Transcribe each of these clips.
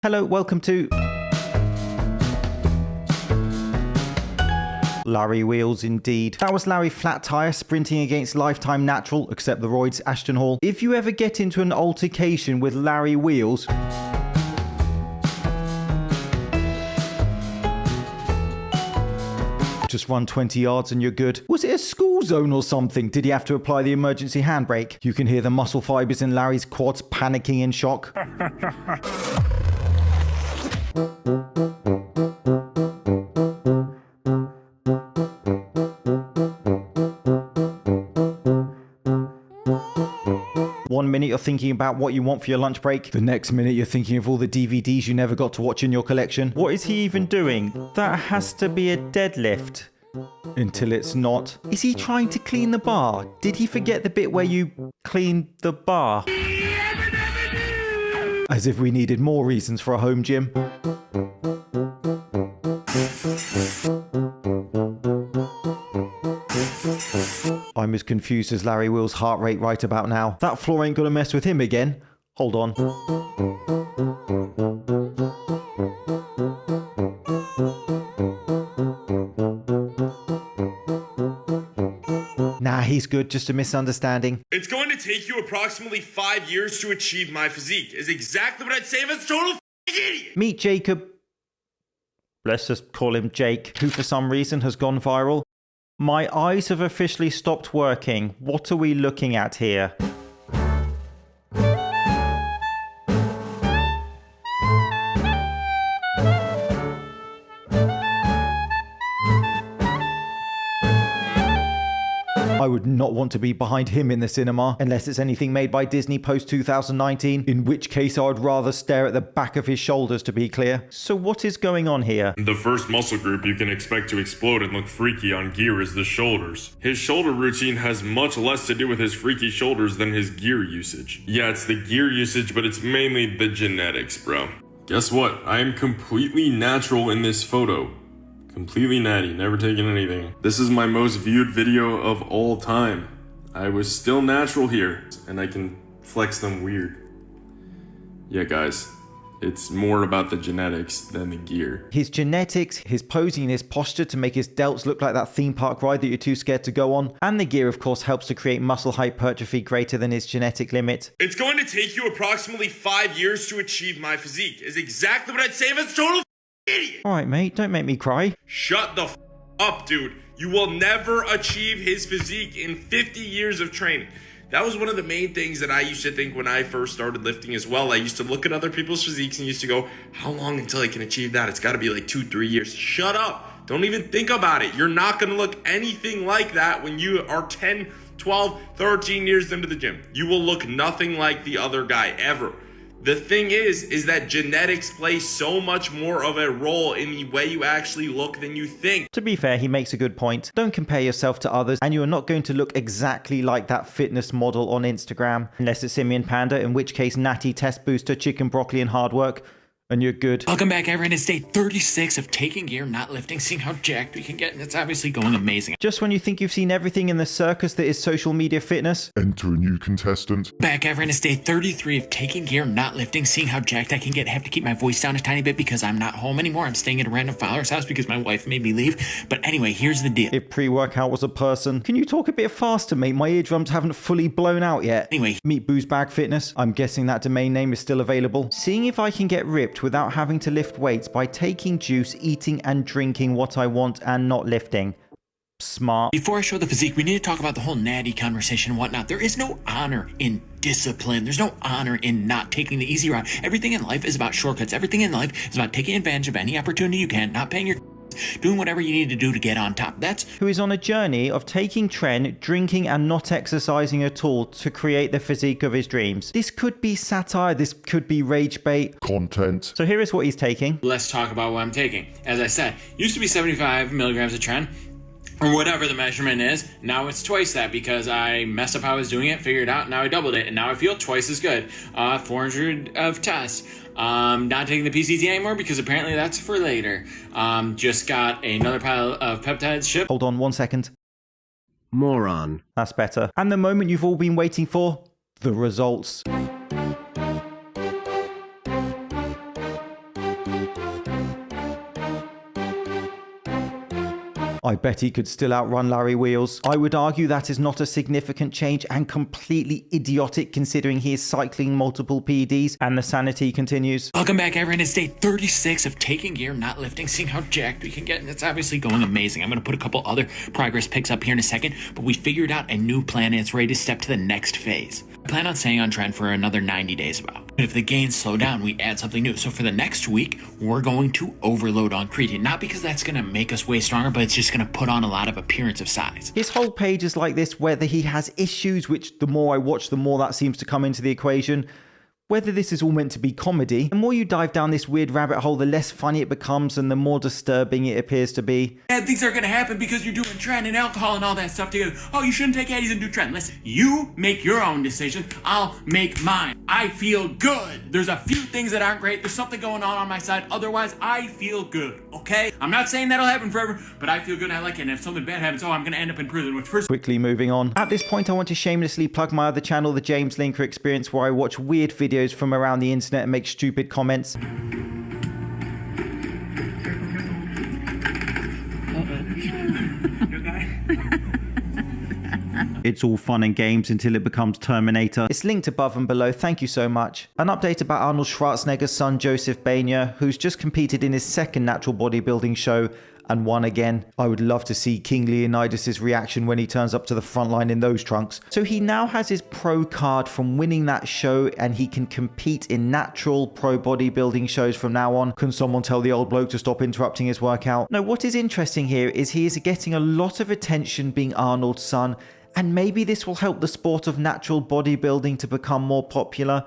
Hello, welcome to Larry Wheels indeed. That was Larry Flat Tire sprinting against Lifetime Natural, except the roids, Ashton Hall. If you ever get into an altercation with Larry Wheels, just run 20 yards and you're good. Was it a school zone or something? Did he have to apply the emergency handbrake? You can hear the muscle fibers in Larry's quads panicking in shock. One minute you're thinking about what you want for your lunch break. The next minute you're thinking of all the DVDs you never got to watch in your collection. What is he even doing? That has to be a deadlift. Until it's not. Is he trying to clean the bar? Did he forget the bit where you clean the bar? As if we needed more reasons for a home gym. I'm as confused as Larry Wheels' heart rate right about now. That floor ain't gonna mess with him again. Hold on. Nah, he's good, just a misunderstanding. It's going to take you approximately 5 years to achieve my physique, is exactly what I'd say if I was a total idiot. Meet Jacob. Let's just call him Jake, who for some reason has gone viral. My eyes have officially stopped working. What are we looking at here? I would not want to be behind him in the cinema, unless it's anything made by Disney post-2019, in which case I would rather stare at the back of his shoulders, to be clear. So what is going on here? The first muscle group you can expect to explode and look freaky on gear is the shoulders. His shoulder routine has much less to do with his freaky shoulders than his gear usage. Yeah, it's the gear usage, but it's mainly the genetics, bro. Guess what? I am completely natural in this photo. Completely natty, never taken anything. This is my most viewed video of all time. I was still natural here, and I can flex them weird. Yeah, guys, it's more about the genetics than the gear. His genetics, his posing, his posture to make his delts look like that theme park ride that you're too scared to go on, and the gear, of course, helps to create muscle hypertrophy greater than his genetic limit. It's going to take you approximately 5 years to achieve my physique, is exactly what I'd say if I was a total idiot. Alright, mate, don't make me cry. Shut the up, dude. You will never achieve his physique in 50 years of training. That was one of the main things that I used to think when I first started lifting as well. I used to look at other people's physiques and used to go, how long until I can achieve that? It's got to be like 2-3 years. Shut up. Don't even think about it. You're not going to look anything like that when you are 10, 12, 13 years into the gym. You will look nothing like the other guy ever. The thing is that genetics play so much more of a role in the way you actually look than you think. To be fair, he makes a good point. Don't compare yourself to others, and you are not going to look exactly like that fitness model on Instagram, unless it's Simian Panda, in which case natty test booster, chicken broccoli and hard work, and you're good. Welcome back, everyone. It's day 36 of taking gear, not lifting, seeing how jacked we can get, and it's obviously going amazing. Just when you think you've seen everything in the circus that is social media fitness. Enter a new contestant. Back, everyone. It's day 33 of taking gear, not lifting, seeing how jacked I can get. I have to keep my voice down a tiny bit because I'm not home anymore. I'm staying at a random follower's house because my wife made me leave. But anyway, here's the deal. If pre-workout was a person, can you talk a bit faster, mate? My eardrums haven't fully blown out yet. Anyway. Meet Booze Bag Fitness. I'm guessing that domain name is still available. Seeing if I can get ripped without having to lift weights by taking juice, eating and drinking what I want and not lifting. Smart. Before I show the physique, we need to talk about the whole natty conversation and whatnot. There is no honor in discipline. There's no honor in not taking the easy route. Everything in life is about shortcuts. Everything in life is about taking advantage of any opportunity you can, not paying your doing whatever you need to do to get on top. That's who is on a journey of taking Tren, drinking and not exercising at all to create the physique of his dreams. This could be satire, this could be rage bait. Content. So here is what he's taking. Let's talk about what I'm taking. As I said, used to be 75 milligrams of Tren, or whatever the measurement is. Now it's twice that because I messed up how I was doing it, figured it out, now I doubled it, and now I feel twice as good. 400 of tests. Not taking the PCT anymore because apparently that's for later. Just got another pile of peptides shipped. Hold on 1 second. Moron. That's better. And the moment you've all been waiting for, the results. I bet he could still outrun Larry Wheels. I would argue that is not a significant change and completely idiotic considering he is cycling multiple PEDs, and the sanity continues. Welcome back, everyone. It's day 36 of taking gear, not lifting, seeing how jacked we can get, and it's obviously going amazing. I'm going to put a couple other progress pics up here in a second, but we figured out a new plan and it's ready to step to the next phase. I plan on staying on trend for another 90 days about. But if the gains slow down, we add something new. So for the next week, we're going to overload on creatine. Not because that's going to make us way stronger, but it's just going to put on a lot of appearance of size. His whole page is like this, whether he has issues, which the more I watch, the more that seems to come into the equation. Whether this is all meant to be comedy, the more you dive down this weird rabbit hole, the less funny it becomes and the more disturbing it appears to be. Bad things are going to happen because you're doing Tren and alcohol and all that stuff together. Oh, you shouldn't take Addies and do Tren. Listen, you make your own decision. I'll make mine. I feel good. There's a few things that aren't great. There's something going on my side. Otherwise, I feel good, okay? I'm not saying that'll happen forever, but I feel good and I like it. And if something bad happens, oh, I'm going to end up in prison, which first... Quickly moving on. At this point, I want to shamelessly plug my other channel, the James Linker Experience, where I watch weird videos from around the internet and make stupid comments. It's all fun and games until it becomes Terminator. It's linked above and below. Thank you so much. An update about Arnold Schwarzenegger's son, Joseph Bainer, who's just competed in his second natural bodybuilding show and won again. I would love to see King Leonidas' reaction when he turns up to the front line in those trunks. So he now has his pro card from winning that show and he can compete in natural pro bodybuilding shows from now on. Can someone tell the old bloke to stop interrupting his workout? No, what is interesting here is he is getting a lot of attention being Arnold's son, and maybe this will help the sport of natural bodybuilding to become more popular.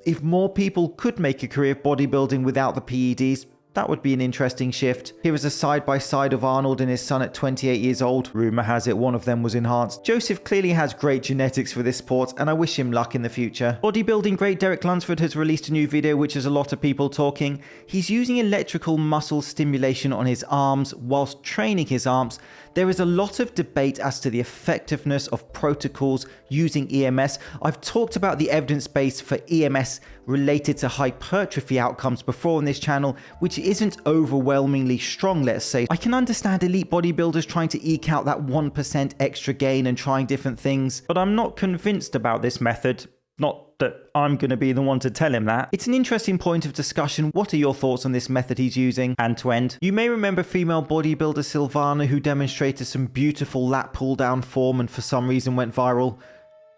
If more people could make a career of bodybuilding without the PEDs, that would be an interesting shift. Here is a side-by-side of Arnold and his son at 28 years old. Rumour has it one of them was enhanced. Joseph clearly has great genetics for this sport, and I wish him luck in the future. Bodybuilding great Derek Lunsford has released a new video which has a lot of people talking. He's using electrical muscle stimulation on his arms whilst training his arms. There is a lot of debate as to the effectiveness of protocols using EMS. I've talked about the evidence base for EMS related to hypertrophy outcomes before on this channel, which isn't overwhelmingly strong, let's say. I can understand elite bodybuilders trying to eke out that 1% extra gain and trying different things, but I'm not convinced about this method. Not that I'm going to be the one to tell him that. It's an interesting point of discussion. What are your thoughts on this method he's using? And to end, you may remember female bodybuilder Silvana, who demonstrated some beautiful lat pull down form and for some reason went viral.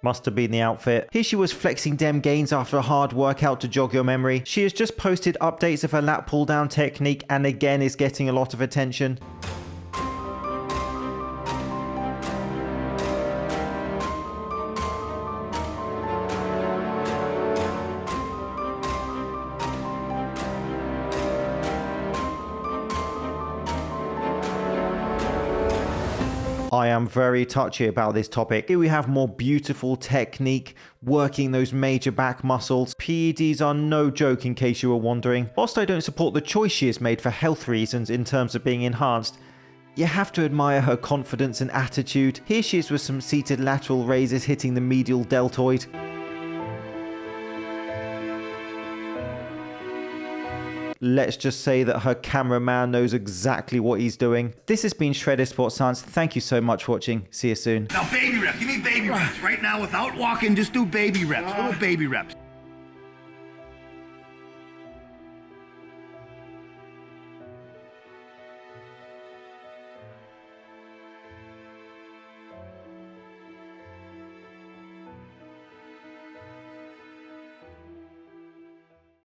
Must have been the outfit. Here she was flexing dem gains after a hard workout to jog your memory. She has just posted updates of her lat pull down technique and again is getting a lot of attention. I am very touchy about this topic. Here we have more beautiful technique, working those major back muscles. PEDs are no joke in case you were wondering. Whilst I don't support the choice she has made for health reasons in terms of being enhanced, you have to admire her confidence and attitude. Here she is with some seated lateral raises hitting the medial deltoid. Let's just say that her cameraman knows exactly what he's doing. This has been Shredded Sports Science. Thank you so much for watching. See you soon. Now baby reps. Give me baby reps. Right now without walking, just do baby reps. Little baby reps.